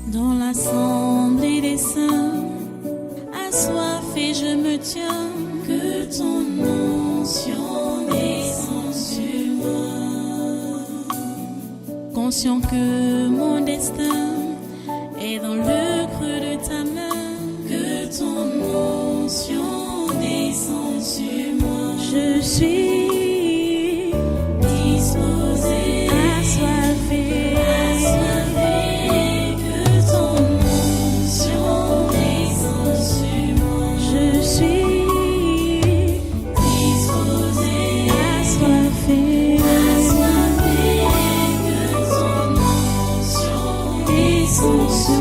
Dans l'assemblée des saints, assoiffé je me tiens, que ton onction descende sur moi. Conscient que mon destin est dans le creux de ta main, que ton onction descende sur moi. Je suis disposé, assoiffé, que ton onction descende sur moi. Je suis disposé, assoiffé, que ton onction descende sur moi.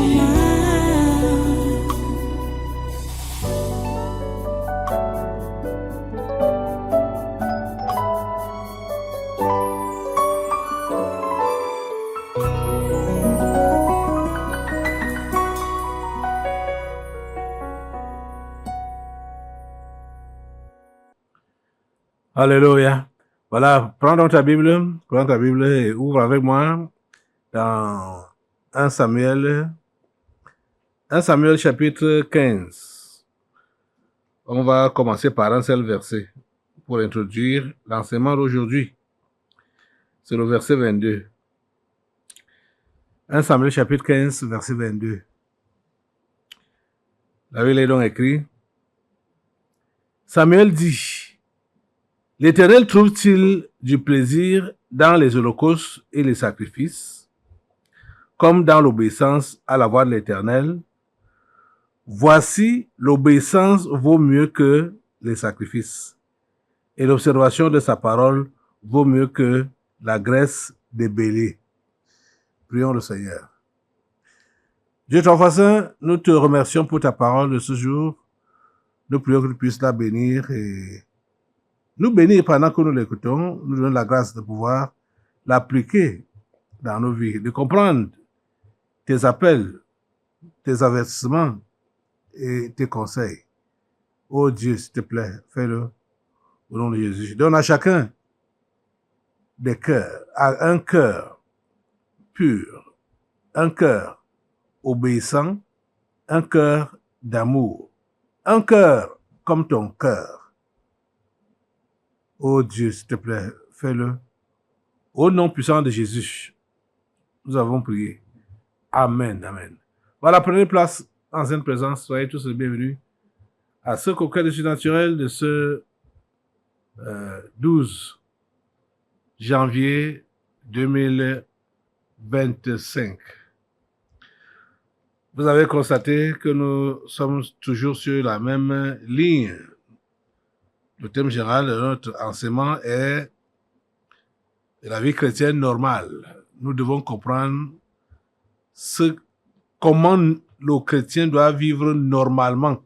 Alléluia. Voilà, prends donc ta Bible et ouvre avec moi dans 1 Samuel chapitre 15. On va commencer par un seul verset pour introduire l'enseignement d'aujourd'hui. C'est le verset 22. 1 Samuel chapitre 15, verset 22. La Bible est donc écrit: Samuel dit: L'Éternel trouve-t-il du plaisir dans les holocaustes et les sacrifices, comme dans l'obéissance à la voix de l'Éternel? Voici, l'obéissance vaut mieux que les sacrifices, et l'observation de sa parole vaut mieux que la graisse des béliers. Prions le Seigneur. Dieu ton Saint, nous te remercions pour ta parole de ce jour. Nous prions que tu puisses la bénir et nous bénir pendant que nous l'écoutons, nous donner la grâce de pouvoir l'appliquer dans nos vies, de comprendre tes appels, tes avertissements et tes conseils. Oh Dieu, s'il te plaît, fais-le au nom de Jésus. Donne à chacun des cœurs, un cœur pur, un cœur obéissant, un cœur d'amour, un cœur comme ton cœur. Oh Dieu, s'il te plaît, fais-le. Au nom puissant de Jésus, nous avons prié. Amen, amen. Voilà, prenez place en sainte présence. Soyez tous les bienvenus à ce coquet de surnaturel de ce 12 janvier 2025. Vous avez constaté que nous sommes toujours sur la même ligne. Le thème général de notre enseignement est la vie chrétienne normale. Nous devons comprendre comment le chrétien doit vivre normalement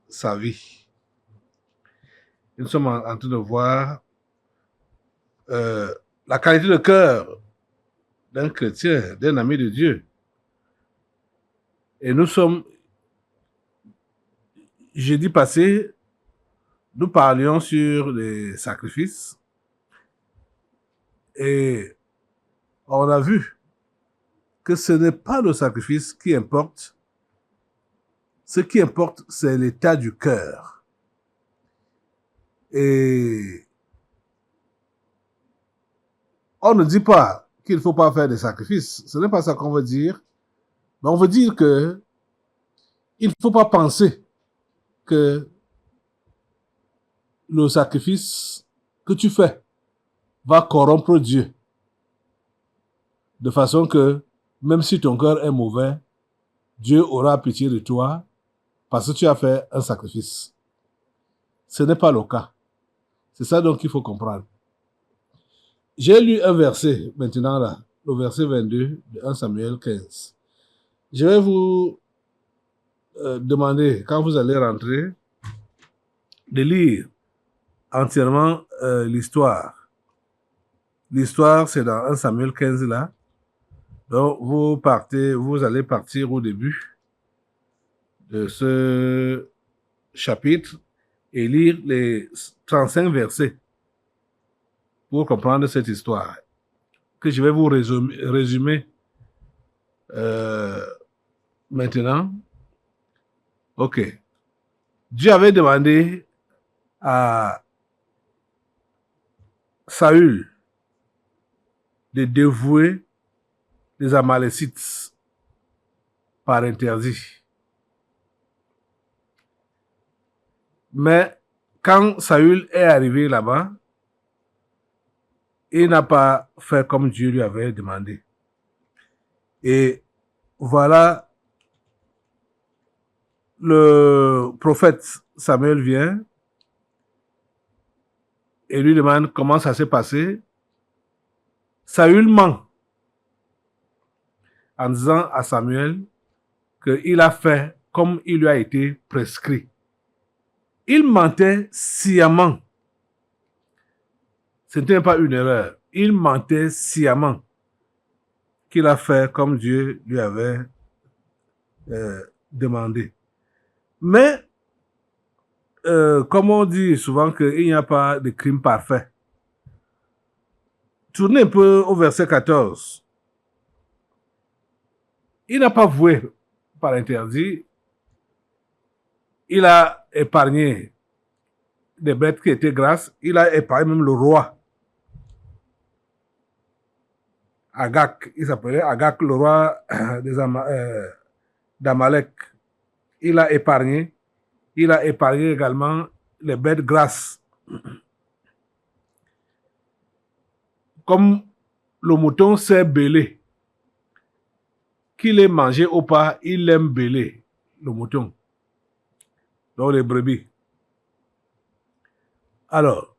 sa vie. Nous sommes en train de voir la qualité de cœur d'un chrétien, d'un ami de Dieu. Et nous sommes, jeudi passé, nous parlions sur les sacrifices et on a vu que ce n'est pas le sacrifice qui importe. Ce qui importe, c'est l'état du cœur. Et on ne dit pas qu'il ne faut pas faire des sacrifices. Ce n'est pas ça qu'on veut dire. Mais on veut dire que il ne faut pas penser que le sacrifice que tu fais va corrompre Dieu. De façon que, même si ton cœur est mauvais, Dieu aura pitié de toi parce que tu as fait un sacrifice. Ce n'est pas le cas. C'est ça donc qu'il faut comprendre. J'ai lu un verset maintenant là, le verset 22 de 1 Samuel 15. Je vais vous demander, quand vous allez rentrer, de lire entièrement l'histoire. L'histoire, c'est dans 1 Samuel 15 là. Donc, vous allez partir au début de ce chapitre et lire les 35 versets pour comprendre cette histoire que je vais vous résumer Maintenant, ok. Dieu avait demandé à Saül de dévouer les Amalécites par interdit. Mais quand Saül est arrivé là-bas, il n'a pas fait comme Dieu lui avait demandé. Et voilà, le prophète Samuel vient et lui demande comment ça s'est passé. Saül ment en disant à Samuel qu'il a fait comme il lui a été prescrit. Il mentait sciemment. Ce n'était pas une erreur. Il mentait sciemment qu'il a fait comme Dieu lui avait demandé. Mais, comme on dit souvent qu'il n'y a pas de crime parfait, tournez un peu au verset 14. Il n'a pas voué par interdit. Il a épargné des bêtes qui étaient grasses. Il a épargné même le roi. Agag, il s'appelait Agag, le roi d'Amalek. Il a épargné également les bêtes grasses. Comme le mouton sait bêler, qu'il ait mangé ou pas, il aime bêler, le mouton. Donc les brebis. Alors,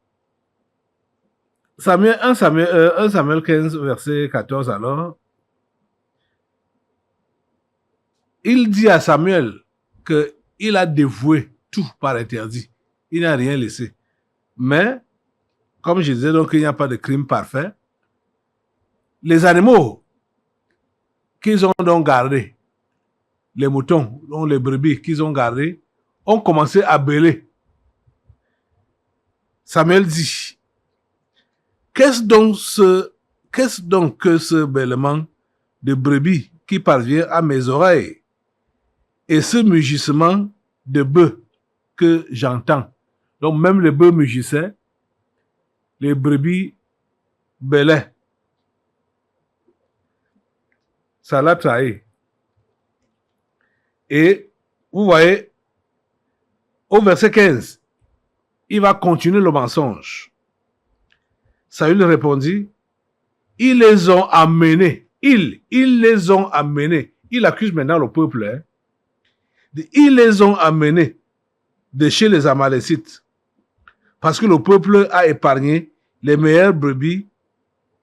1 Samuel 15, verset 14, alors, il dit à Samuel qu'il a dévoué tout par interdit. Il n'a rien laissé. Mais, comme je disais, donc il n'y a pas de crime parfait. Les animaux qu'ils ont donc gardés, les moutons, donc les brebis qu'ils ont gardés, ont commencé à bêler. Samuel dit, qu'est-ce donc que ce bêlement de brebis qui parvient à mes oreilles et ce mugissement de bœufs que j'entends? Donc même les bœufs mugissaient, les brebis bêlaient. Ça l'a trahi. Et vous voyez, au verset 15, il va continuer le mensonge. Saül répondit, ils les ont amenés. Ils les ont amenés. Il accuse maintenant le peuple. Ils les ont amenés de chez les Amalécites. Parce que le peuple a épargné les meilleures brebis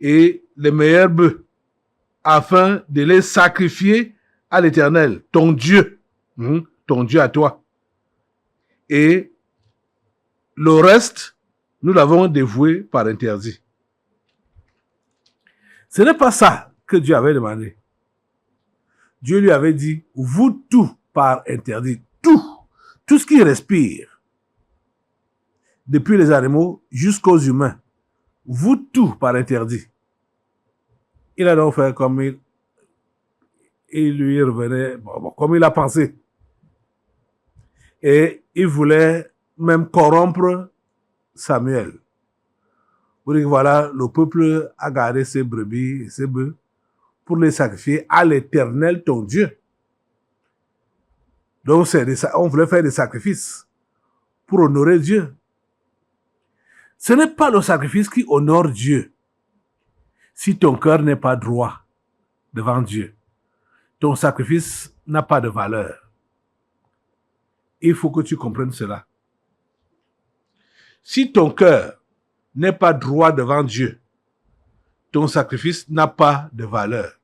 et les meilleurs bœufs afin de les sacrifier à l'Éternel, ton Dieu à toi. Et le reste, nous l'avons dévoué par interdit. Ce n'est pas ça que Dieu avait demandé. Dieu lui avait dit, vous tout par interdit, tout ce qui respire, depuis les animaux jusqu'aux humains, vous tout par interdit. Il a donc fait comme il lui revenait, comme il a pensé. Et il voulait même corrompre Samuel. Pour dire que voilà, le peuple a gardé ses brebis et ses bœufs pour les sacrifier à l'Éternel, ton Dieu. Donc, on voulait faire des sacrifices pour honorer Dieu. Ce n'est pas le sacrifice qui honore Dieu. Si ton cœur n'est pas droit devant Dieu, ton sacrifice n'a pas de valeur. Il faut que tu comprennes cela. Si ton cœur n'est pas droit devant Dieu, ton sacrifice n'a pas de valeur.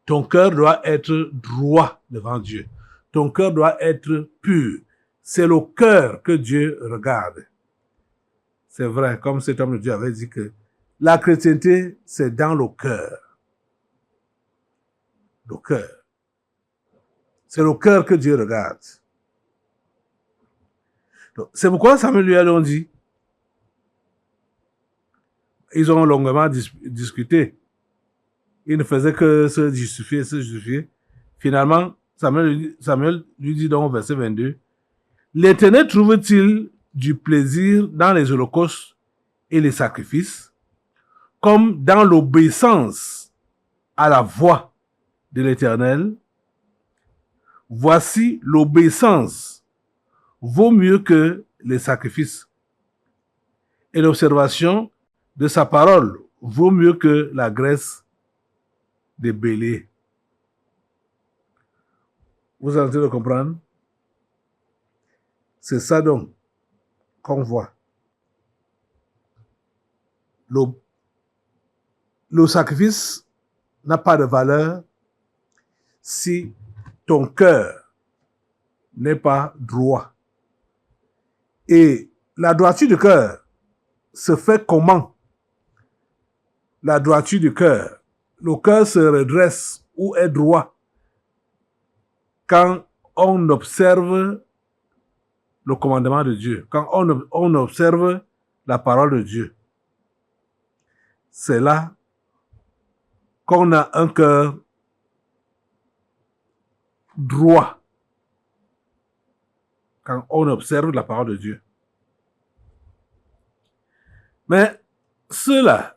Ton cœur doit être droit devant Dieu. Ton cœur doit être pur. C'est le cœur que Dieu regarde. C'est vrai, comme cet homme de Dieu avait dit que la chrétienté, c'est dans le cœur. Le cœur. C'est le cœur que Dieu regarde. Donc, c'est pourquoi Samuel lui a donc dit, ils ont longuement discuté. il ne faisait que se justifier. Finalement, Samuel lui dit donc au verset 22, l'Éternel trouve-t-il du plaisir dans les holocaustes et les sacrifices, comme dans l'obéissance à la voix de l'Éternel? Voici, l'obéissance vaut mieux que les sacrifices, et l'observation de sa parole vaut mieux que la graisse des béliers. Vous êtes en train de comprendre? C'est ça donc qu'on voit. Le sacrifice n'a pas de valeur si ton cœur n'est pas droit. Et la droiture du cœur se fait comment? La droiture du cœur. Le cœur se redresse ou est droit quand on observe le commandement de Dieu, quand on observe la parole de Dieu. C'est là qu'on a un cœur droit, quand on observe la parole de Dieu. Mais ceux-là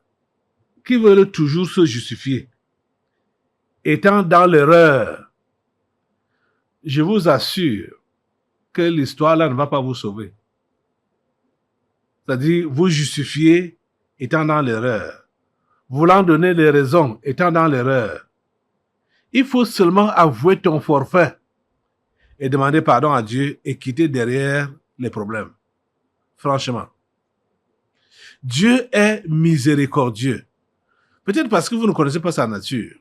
qui veulent toujours se justifier, étant dans l'erreur, je vous assure que l'histoire là ne va pas vous sauver. C'est-à-dire, vous justifier étant dans l'erreur, voulant donner les raisons étant dans l'erreur. Il faut seulement avouer ton forfait et demander pardon à Dieu et quitter derrière les problèmes. Franchement. Dieu est miséricordieux. Peut-être parce que vous ne connaissez pas sa nature.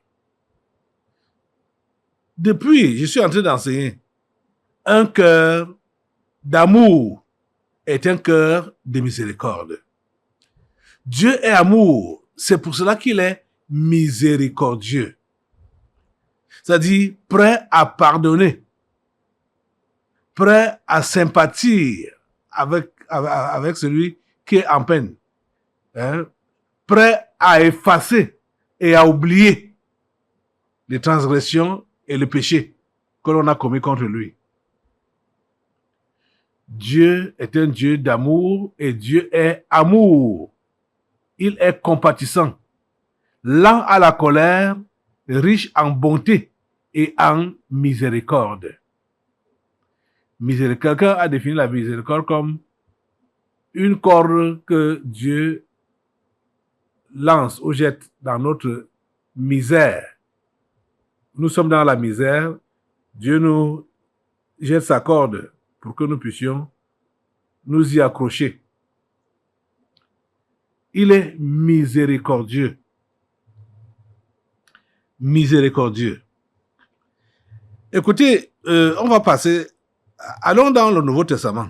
Depuis, je suis en train d'enseigner. Un cœur d'amour est un cœur de miséricorde. Dieu est amour. C'est pour cela qu'il est miséricordieux. C'est-à-dire prêt à pardonner, prêt à sympathiser avec celui qui est en peine, hein? Prêt à effacer et à oublier les transgressions et les péchés que l'on a commis contre lui. Dieu est un Dieu d'amour et Dieu est amour. Il est compatissant, lent à la colère, riche en bonté et en miséricorde. Quelqu'un a défini la miséricorde comme une corde que Dieu lance ou jette dans notre misère. Nous sommes dans la misère, Dieu nous jette sa corde pour que nous puissions nous y accrocher. Il est miséricordieux. Miséricordieux. Écoutez, on va passer. Allons dans le Nouveau Testament.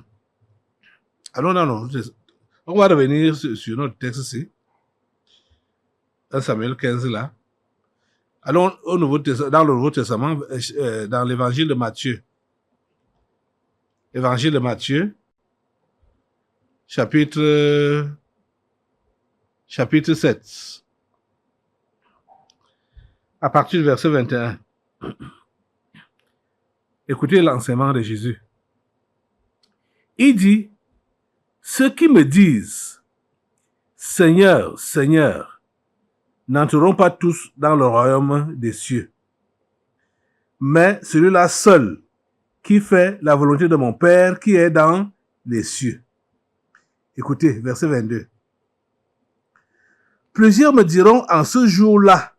Allons dans le Nouveau Testament. On va revenir sur notre texte ici. Dans Samuel 15 là. Allons dans le Nouveau Testament, dans l'évangile de Matthieu. Évangile de Matthieu, chapitre 7. À partir du verset 21. Écoutez l'enseignement de Jésus. Il dit, ceux qui me disent, Seigneur, Seigneur, n'entreront pas tous dans le royaume des cieux, mais celui-là seul qui fait la volonté de mon Père qui est dans les cieux. Écoutez, verset 22. Plusieurs me diront en ce jour-là,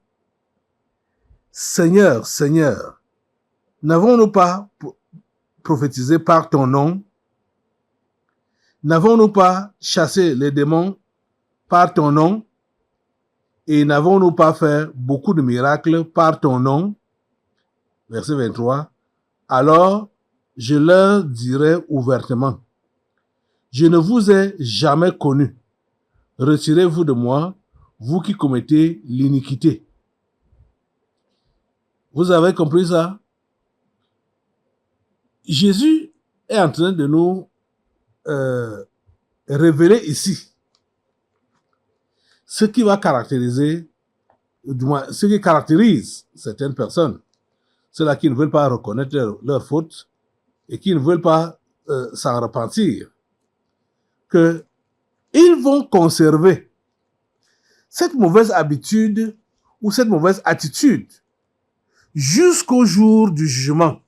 Seigneur, Seigneur, n'avons-nous pas prophétisé par ton nom? N'avons-nous pas chassé les démons par ton nom? Et n'avons-nous pas fait beaucoup de miracles par ton nom? Verset 23. Alors, je leur dirai ouvertement, je ne vous ai jamais connu. Retirez-vous de moi, vous qui commettez l'iniquité. Vous avez compris ça? Jésus est en train de nous révéler ici ce qui va caractériser du moins, ce qui caractérise certaines personnes, ceux-là qui ne veulent pas reconnaître leur faute et qui ne veulent pas s'en repentir, qu'ils vont conserver cette mauvaise habitude ou cette mauvaise attitude jusqu'au jour du jugement,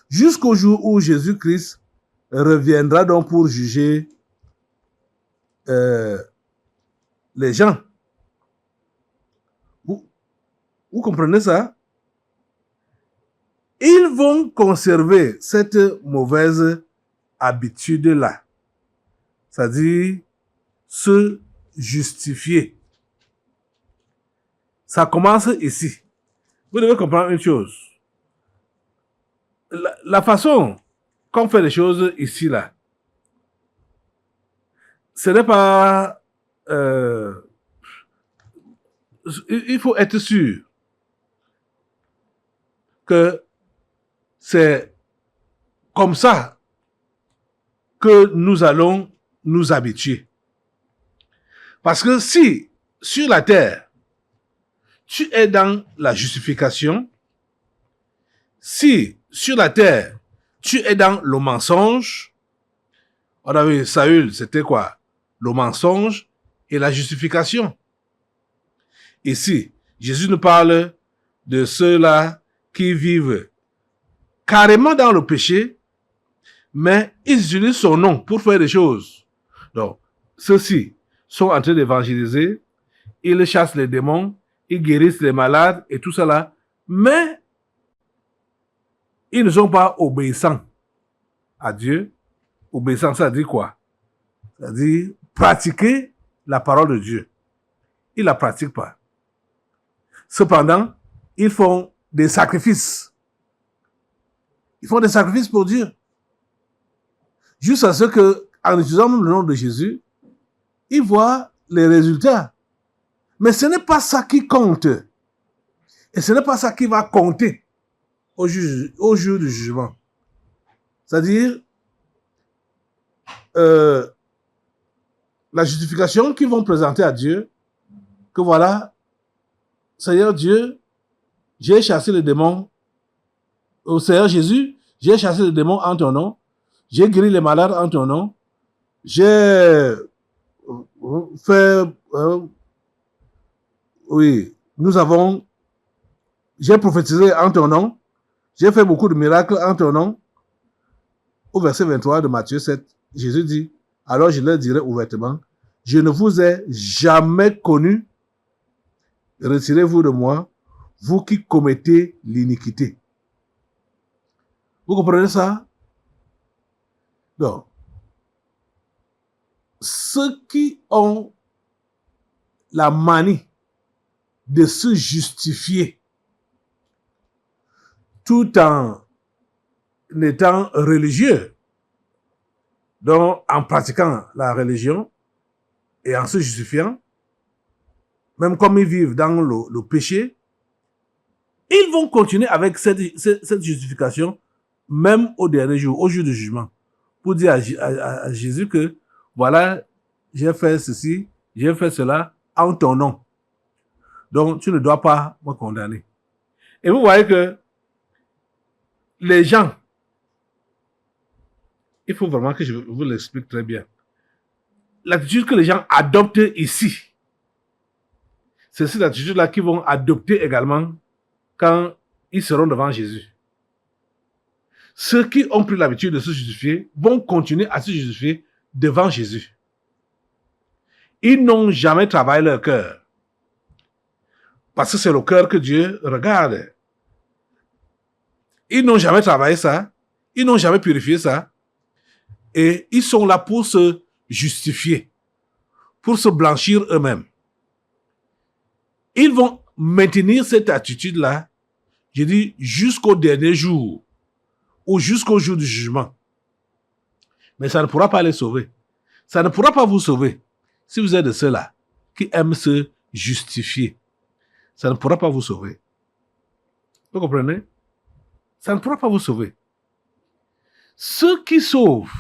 jusqu'au jour où Jésus-Christ reviendra donc pour juger les gens. Vous comprenez ça? Ils vont conserver cette mauvaise habitude-là, c'est-à-dire se justifier. Ça commence ici. Vous devez comprendre une chose. La façon qu'on fait les choses ici, là, ce n'est pas... il faut être sûr que c'est comme ça que nous allons nous habituer. Parce que si, sur la terre, tu es dans la justification, si, sur la terre, tu es dans le mensonge, on a vu Saül, c'était quoi? Le mensonge et la justification. Ici, Jésus nous parle de ceux-là qui vivent carrément dans le péché, mais ils utilisent son nom pour faire des choses. Donc, ceux-ci sont en train d'évangéliser, ils chassent les démons, ils guérissent les malades et tout cela, mais ils ne sont pas obéissants à Dieu. Obéissant, ça dit quoi? Ça dit pratiquer la parole de Dieu. Ils ne la pratiquent pas. Cependant, ils font des sacrifices. Ils font des sacrifices pour Dieu. Jusqu'à ce que, en utilisant même le nom de Jésus, ils voient les résultats. Mais ce n'est pas ça qui compte. Et ce n'est pas ça qui va compter au jour du jugement. C'est-à-dire, la justification qu'ils vont présenter à Dieu, que voilà, Seigneur Dieu, j'ai chassé les démons. Au Seigneur Jésus, j'ai chassé les démons en ton nom. J'ai guéri les malades en ton nom. J'ai fait... j'ai prophétisé en ton nom. J'ai fait beaucoup de miracles en ton nom. Au verset 23 de Matthieu 7, Jésus dit, alors je leur dirai ouvertement, je ne vous ai jamais connu. Retirez-vous de moi, vous qui commettez l'iniquité. Vous comprenez ça? Donc, ceux qui ont la manie de se justifier tout en étant religieux, donc en pratiquant la religion et en se justifiant, même comme ils vivent dans le péché, ils vont continuer avec cette justification même au dernier jour, au jour du jugement, pour dire à Jésus que, voilà, j'ai fait ceci, j'ai fait cela en ton nom. Donc, tu ne dois pas me condamner. Et vous voyez que les gens, il faut vraiment que je vous l'explique très bien. L'attitude que les gens adoptent ici, c'est cette attitude-là qu'ils vont adopter également quand ils seront devant Jésus. Ceux qui ont pris l'habitude de se justifier vont continuer à se justifier devant Jésus. Ils n'ont jamais travaillé leur cœur. Parce que c'est le cœur que Dieu regarde. Ils n'ont jamais travaillé ça. Ils n'ont jamais purifié ça. Et ils sont là pour se justifier, pour se blanchir eux-mêmes. Ils vont maintenir cette attitude-là, je dis, jusqu'au dernier jour, ou jusqu'au jour du jugement. Mais ça ne pourra pas les sauver. Ça ne pourra pas vous sauver si vous êtes de ceux-là qui aiment se justifier. Ça ne pourra pas vous sauver. Vous comprenez? Ça ne pourra pas vous sauver. Ce qui sauve,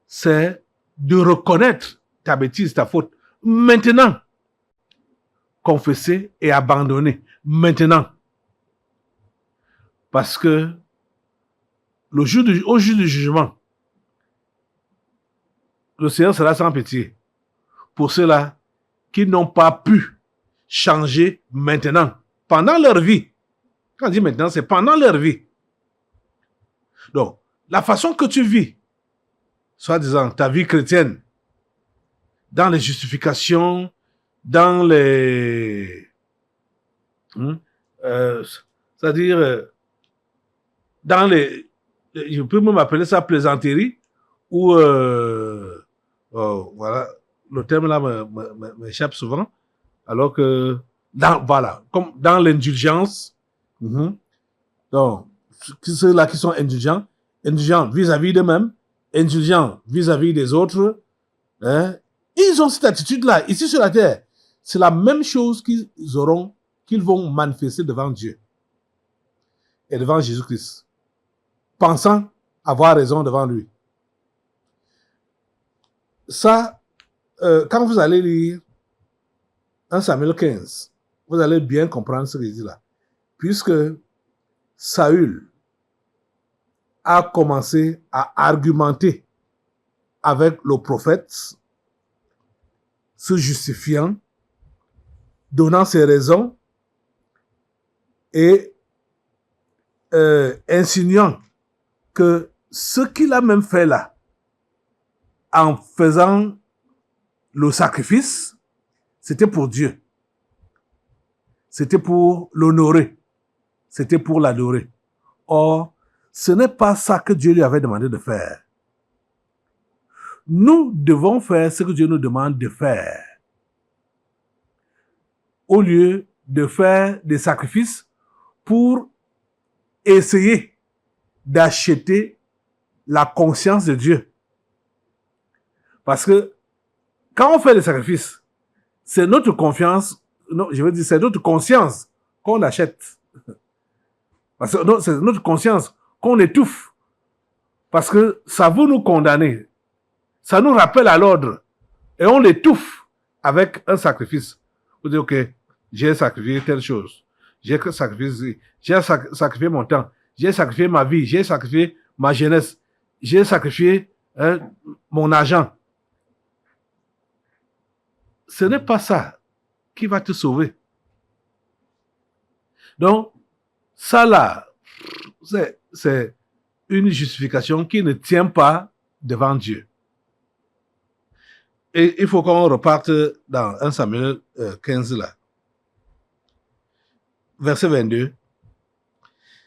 c'est de reconnaître ta bêtise, ta faute, maintenant. confesser et abandonner maintenant. Parce que au jour du jugement, le Seigneur sera sans pitié pour ceux-là qui n'ont pas pu changer maintenant, pendant leur vie. Quand on dit maintenant, c'est pendant leur vie. Donc, la façon que tu vis, soi-disant ta vie chrétienne, dans les justifications, dans les... c'est-à-dire, dans les... Je peux même appeler ça plaisanterie, ou... voilà, le terme là m'échappe souvent, alors que, voilà, comme dans l'indulgence, donc, ceux-là qui sont indulgents vis-à-vis d'eux-mêmes, indulgents vis-à-vis des autres, hein, ils ont cette attitude-là, ici sur la terre. C'est la même chose qu'ils vont manifester devant Dieu et devant Jésus-Christ, pensant avoir raison devant lui. Ça, quand vous allez lire 1 Samuel 15, vous allez bien comprendre ce qu'il dit là. Puisque Saül a commencé à argumenter avec le prophète, se justifiant, donnant ses raisons et insinuant que ce qu'il a même fait là, en faisant le sacrifice, c'était pour Dieu. C'était pour l'honorer. C'était pour l'adorer. Or, ce n'est pas ça que Dieu lui avait demandé de faire. Nous devons faire ce que Dieu nous demande de faire. Au lieu de faire des sacrifices pour essayer d'acheter la conscience de Dieu. Parce que quand on fait des sacrifices, c'est notre confiance, non, je veux dire, c'est notre conscience qu'on achète. Parce que c'est notre conscience qu'on étouffe. Parce que ça veut nous condamner. Ça nous rappelle à l'ordre. Et on l'étouffe avec un sacrifice. Vous dites, ok, j'ai sacrifié telle chose. J'ai sacrifié mon temps. J'ai sacrifié ma vie. J'ai sacrifié ma jeunesse. J'ai sacrifié mon argent. Ce n'est pas ça qui va te sauver. Donc, ça là, c'est une justification qui ne tient pas devant Dieu. Et il faut qu'on reparte dans 1 Samuel 15 là. Verset 22.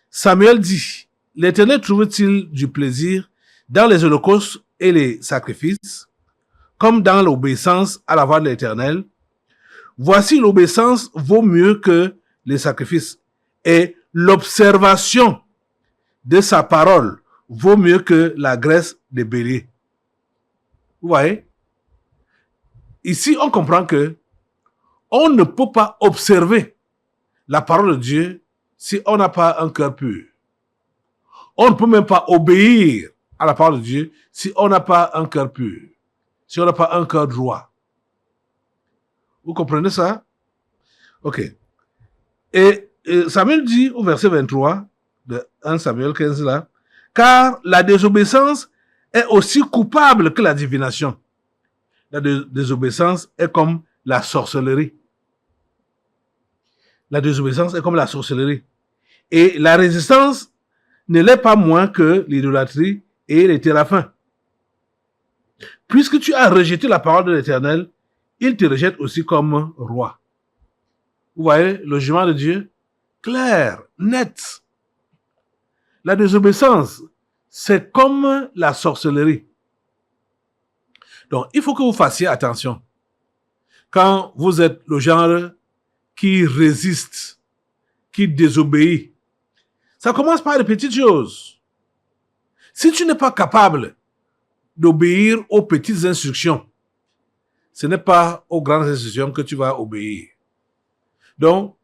Samuel dit, l'Éternel trouve-t-il du plaisir dans les holocaustes et les sacrifices, comme dans l'obéissance à la voix de l'Éternel? Voici, l'obéissance vaut mieux que les sacrifices, et l'observation de sa parole vaut mieux que la graisse des béliers. Vous voyez? Ici, on comprend que on ne peut pas observer la parole de Dieu si on n'a pas un cœur pur. On ne peut même pas obéir à la parole de Dieu si on n'a pas un cœur pur, si on n'a pas un cœur droit. Vous comprenez ça? Ok. Et Samuel dit au verset 23 de 1 Samuel 15 là, car la désobéissance est aussi coupable que la divination. La désobéissance est comme la sorcellerie. La désobéissance est comme la sorcellerie. Et la résistance ne l'est pas moins que l'idolâtrie et les téraphins. Puisque tu as rejeté la parole de l'Éternel, il te rejette aussi comme roi. Vous voyez le jugement de Dieu? Clair, net. La désobéissance, c'est comme la sorcellerie. Donc, il faut que vous fassiez attention. Quand vous êtes le genre qui résiste, qui désobéit, ça commence par des petites choses. Si tu n'es pas capable d'obéir aux petites instructions, ce n'est pas aux grandes instructions que tu vas obéir. Donc,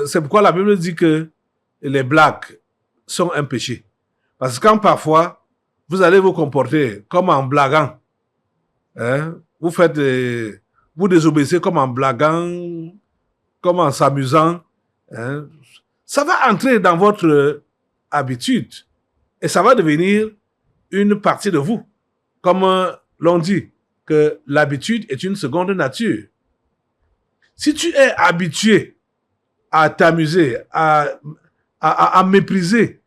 c'est pourquoi la Bible dit que les blagues sont un péché. Parce que quand parfois, vous allez vous comporter comme en blaguant, hein, vous faites vous désobéissez comme en blaguant, comme en s'amusant, hein, ça va entrer dans votre habitude et ça va devenir une partie de vous. Comme l'on dit, que l'habitude est une seconde nature. Si tu es habitué à t'amuser, à mépriser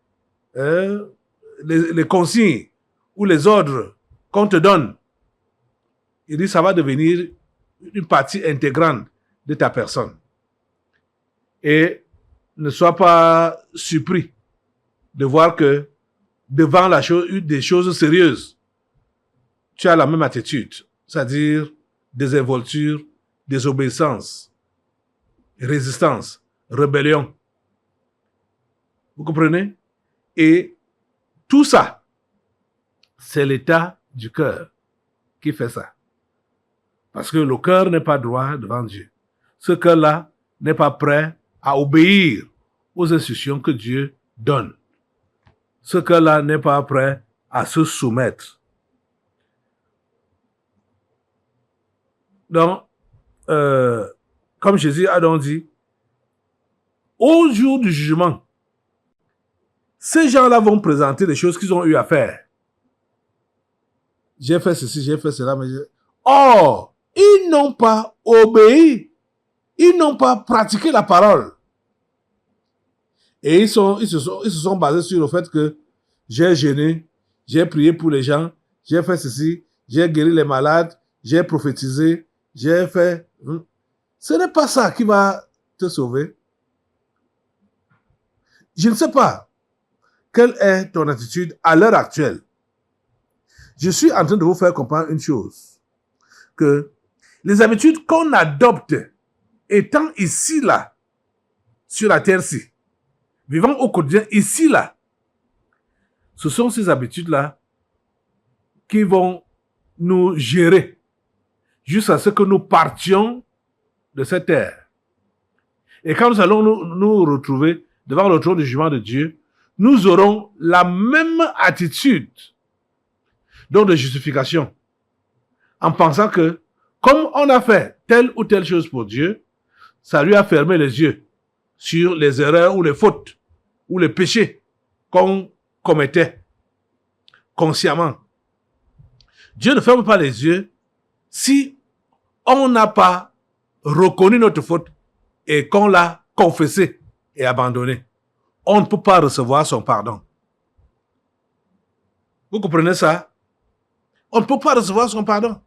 les consignes ou les ordres qu'on te donne, il dit ça va devenir une partie intégrante de ta personne. Et ne sois pas surpris de voir que devant des choses sérieuses, tu as la même attitude, c'est-à-dire désinvolture, désobéissance, résistance, rébellion. Vous comprenez? Et tout ça, c'est l'état du cœur qui fait ça. Parce que le cœur n'est pas droit devant Dieu. Ce cœur-là n'est pas prêt à obéir aux instructions que Dieu donne. Ce cœur-là n'est pas prêt à se soumettre. Donc, comme Jésus a donc dit, au jour du jugement, ces gens-là vont présenter les choses qu'ils ont eu à faire. J'ai fait ceci, j'ai fait cela, mais or, ils n'ont pas obéi. Ils n'ont pas pratiqué la parole. Et ils se sont basés sur le fait que j'ai jeûné, j'ai prié pour les gens, j'ai fait ceci, j'ai guéri les malades, j'ai prophétisé, j'ai fait... Ce n'est pas ça qui va te sauver. Je ne sais pas quelle est ton attitude à l'heure actuelle. Je suis en train de vous faire comprendre une chose, que les habitudes qu'on adopte étant ici, là, sur la terre-ci, vivant au quotidien ici, là, ce sont ces habitudes-là qui vont nous gérer jusqu'à ce que nous partions de cette terre. Et quand nous allons nous retrouver devant le trône du jugement de Dieu, nous aurons la même attitude, donc de justification, en pensant que, comme on a fait telle ou telle chose pour Dieu, ça lui a fermé les yeux sur les erreurs ou les fautes ou les péchés qu'on commettait consciemment. Dieu ne ferme pas les yeux si on n'a pas reconnu notre faute et qu'on l'a confessé et abandonné. On ne peut pas recevoir son pardon. Vous comprenez ça? On ne peut pas recevoir son pardon.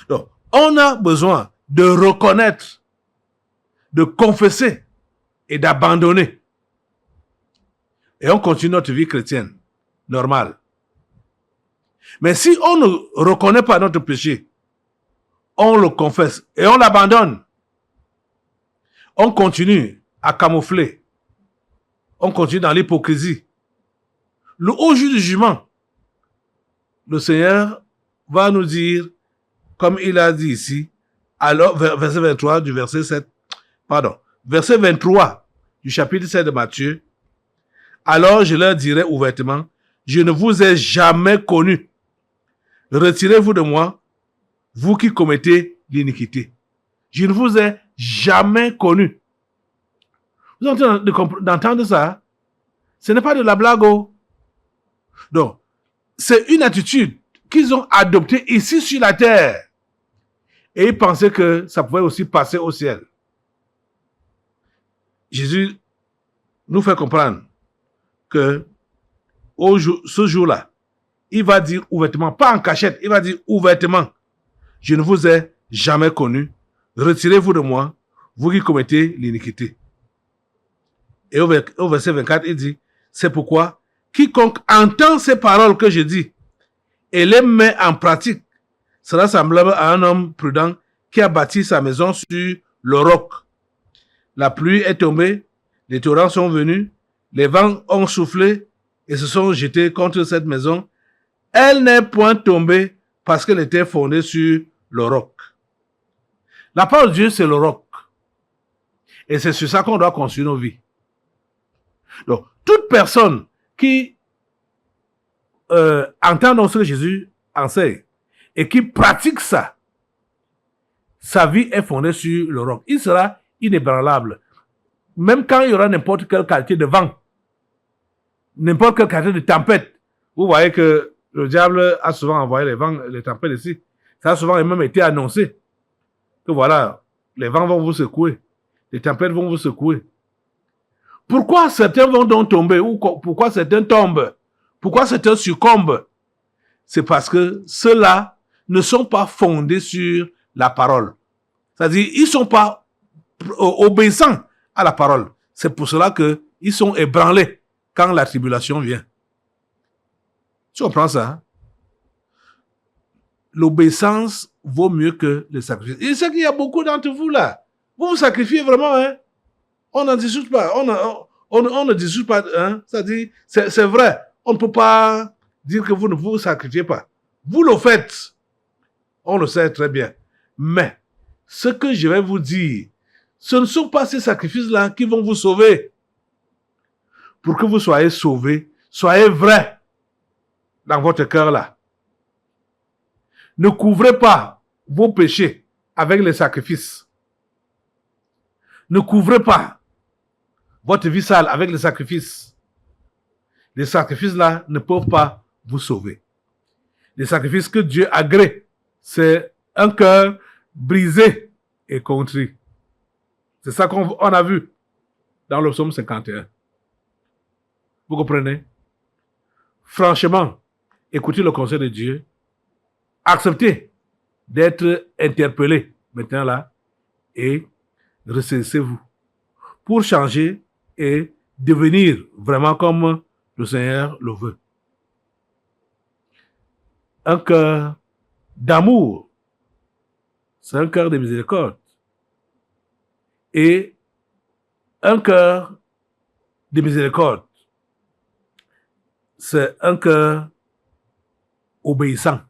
Donc, on a besoin de reconnaître, de confesser et d'abandonner. Et on continue notre vie chrétienne normale. Mais si on ne reconnaît pas notre péché, on le confesse et on l'abandonne, on continue à camoufler, on continue dans l'hypocrisie. Le haut jour du jugement, le Seigneur va nous dire, comme il a dit ici, alors, verset 23 du verset 7, verset 23 du chapitre 7 de Matthieu, alors je leur dirai ouvertement, je ne vous ai jamais connu. Retirez-vous de moi, vous qui commettez l'iniquité. Je ne vous ai jamais connu. Vous êtes en train d'entendre ça? Ce n'est pas de la blague. Donc, c'est une attitude qu'ils ont adoptée ici sur la terre. Et ils pensaient que ça pouvait aussi passer au ciel. Jésus nous fait comprendre que ce jour-là, il va dire ouvertement, pas en cachette, il va dire ouvertement, je ne vous ai jamais connu, retirez-vous de moi, vous qui commettez l'iniquité. Et au verset 24, il dit, c'est pourquoi quiconque entend ces paroles que je dis et les met en pratique sera semblable à un homme prudent qui a bâti sa maison sur le roc. La pluie est tombée, les torrents sont venus, les vents ont soufflé et se sont jetés contre cette maison. Elle n'est point tombée parce qu'elle était fondée sur le roc. La parole de Dieu, c'est le roc. Et c'est sur ça qu'on doit construire nos vies. Donc, toute personne qui entend donc ce que Jésus enseigne et qui pratique ça, sa vie est fondée sur le roc. Il sera inébranlable. Même quand il y aura n'importe quelle qualité de vent, n'importe quelle qualité de tempête. Vous voyez que le diable a souvent envoyé les vents, les tempêtes ici. Ça a souvent même été annoncé. Que voilà, les vents vont vous secouer. Les tempêtes vont vous secouer. Pourquoi certains vont donc tomber? Ou pourquoi certains tombent? Pourquoi certains succombent? C'est parce que ceux-là ne sont pas fondés sur la parole. C'est-à-dire, ils ne sont pas obéissants à la parole. C'est pour cela qu'ils sont ébranlés quand la tribulation vient. Tu comprends ça? Hein? L'obéissance vaut mieux que le sacrifice. Et c'est qu'il y a beaucoup d'entre vous là. Vous vous sacrifiez vraiment, hein? On n'en discute pas. On ne discute pas, hein? C'est-à-dire, c'est vrai. On ne peut pas dire que vous ne vous sacrifiez pas. Vous le faites. On le sait très bien. Mais, ce que je vais vous dire, ce ne sont pas ces sacrifices-là qui vont vous sauver. Pour que vous soyez sauvés, soyez vrais dans votre cœur là. Ne couvrez pas vos péchés avec les sacrifices. Ne couvrez pas votre vie sale avec les sacrifices. Les sacrifices là ne peuvent pas vous sauver. Les sacrifices que Dieu agrée, c'est un cœur brisé et contrit. C'est ça qu'on a vu dans le psaume 51. Vous comprenez? Franchement, écoutez le conseil de Dieu. Acceptez d'être interpellé maintenant là et ressaisissez-vous pour changer et devenir vraiment comme le Seigneur le veut. Un cœur d'amour, c'est un cœur de miséricorde. Et un cœur de miséricorde, c'est un cœur obéissant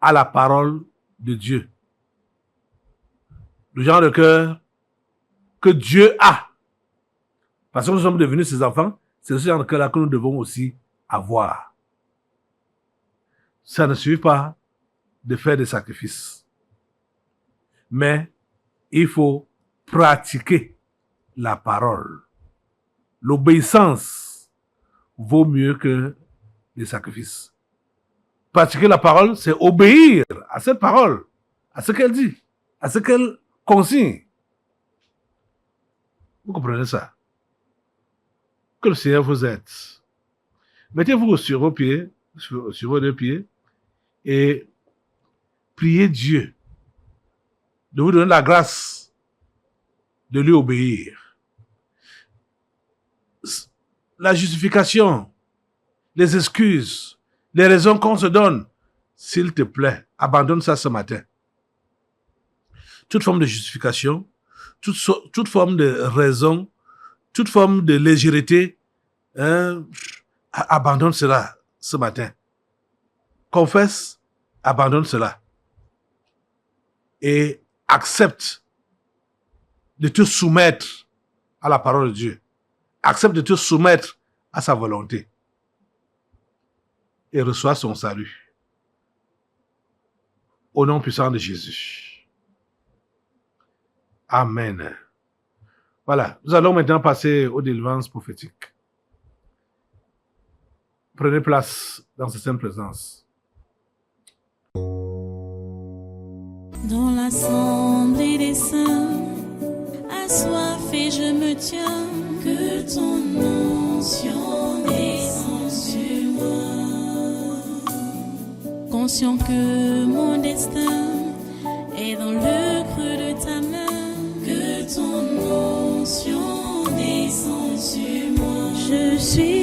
à la parole de Dieu. Le genre de cœur que Dieu a. Parce que nous sommes devenus ses enfants, c'est ce genre de cœur-là que nous devons aussi avoir. Ça ne suffit pas de faire des sacrifices. Mais il faut pratiquer la parole. L'obéissance vaut mieux que les sacrifices. Pratiquer la parole, c'est obéir à cette parole, à ce qu'elle dit, à ce qu'elle consigne. Vous comprenez ça? Que le Seigneur vous aide. Mettez-vous sur vos pieds, sur vos deux pieds, et priez Dieu de vous donner la grâce de lui obéir. La justification, les excuses, les raisons qu'on se donne, s'il te plaît, abandonne ça ce matin. Toute forme de justification, toute forme de raison, toute forme de légèreté, abandonne cela ce matin. Confesse, abandonne cela. Et accepte de te soumettre à la parole de Dieu. Accepte de te soumettre à sa volonté. Et reçois son salut. Au nom puissant de Jésus. Amen. Voilà, nous allons maintenant passer aux délivrances prophétiques. Prenez place dans cette sainte présence. Dans l'assemblée des saints, assoiffé je me tiens, que ton onction descende sur moi. Conscient que mon destin est dans le creux de ta main, que ton onction descende sur moi. Je suis